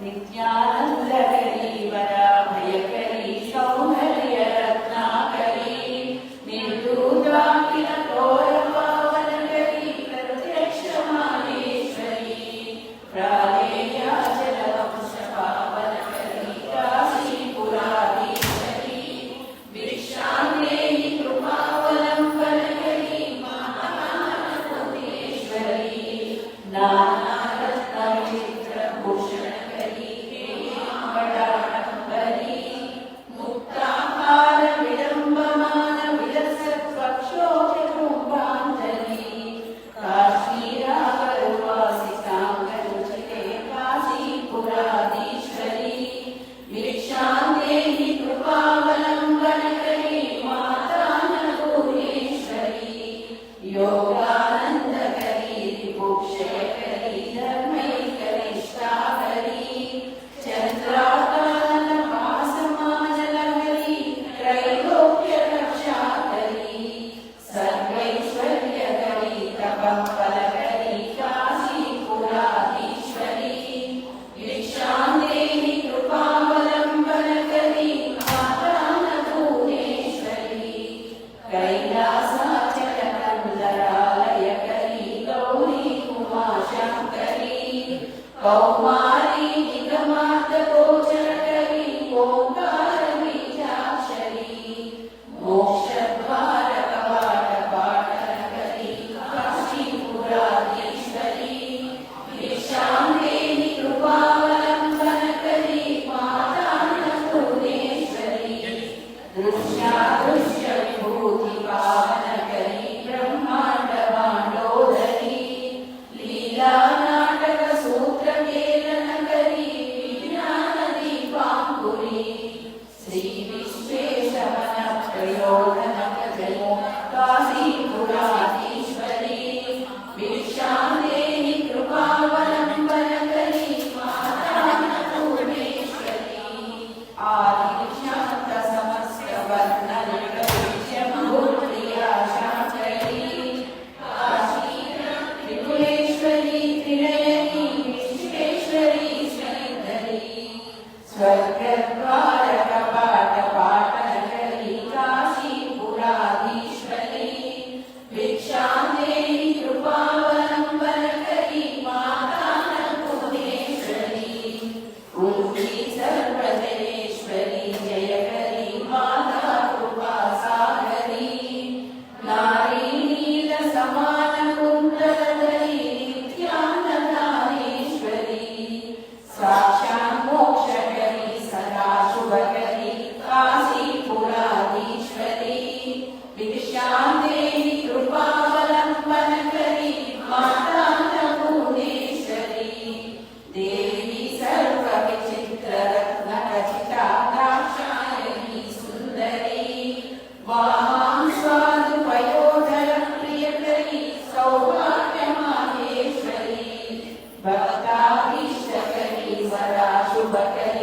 नित्यानन्दकरी वराभयकरी सौन्दर्यरत्नाकरी निर्दूताखिलघोरपावनकरी प्रत्यक्षमाहेश्वरी प्रालेयाचलवंशपावनकरी काशीपुराधीश्वरी भिक्षान्देहि कृपावलम्बनकरी महामानकोटेश्वरी नानारत्नविचित्रभूषण योगानन्दकरी रिपुक्षयकरी धर्मैकनिष्ठाकरी चन्द्राकाननपासमानलहरी त्रैलोक्यरक्षाकरी सर्वैश्वर्यकरी तपःफलकरी काशीपुराधीश्वरी भिक्षान्देहि कृपावलम्बनकरी मातान्नपूर्णेश्वरी कैलासाचलकन्दरालयकरी गौरी उमाशङ्करी कौमारी निगमार्थगोचरकरी ओङ्कारबीजाक्षरी मोक्षद्वारकवाटपाटनकरी काशीपुराधीश्वरी भिक्षान्देहि कृपावलम्बनकरी मातान्नपूर्णेश्वरी दृश्यादृश्यविभूतिपावनकरी ब्रह्माण्डमाण्डोदरी लीलानाटकसूत्रकेलनकरी विज्ञानदीपाङ्कुरी श्रीविश्वेशवनप्रयोजनकरी काशीपुराधीश्वरी भिक्षान्देहि कृपावलम्बनकरी मातान्नपूर्णेश्वरी स्वर्गद्वारकपाटपाटनकरी काशीपुराधीश्वरी भिक्षान्देहि कृपावलम्बनकरी मातान्नपूर्णेश्वरी कुन्ती सर्वजयेश्वरी जयकरी माता कृपासागरी नारी नीलसमानकुण्डलधरी नित्यानन्दानेश्वरी साक्षात् मोक्षकरी सदा शुभकरी काशीपुराधीश्वरी भिक्षान्देहि कृपावलम्बनकरी मातान्नपूर्णेश्वरी देवी सर्वविचित्ररत्नखचिता दाक्षायणी सुन्दरी वामां स्वादुपयोधरप्रियकरी सौभाग्यमाहेश्वरी भक्ताभीष्टकरी सदा शुभकरी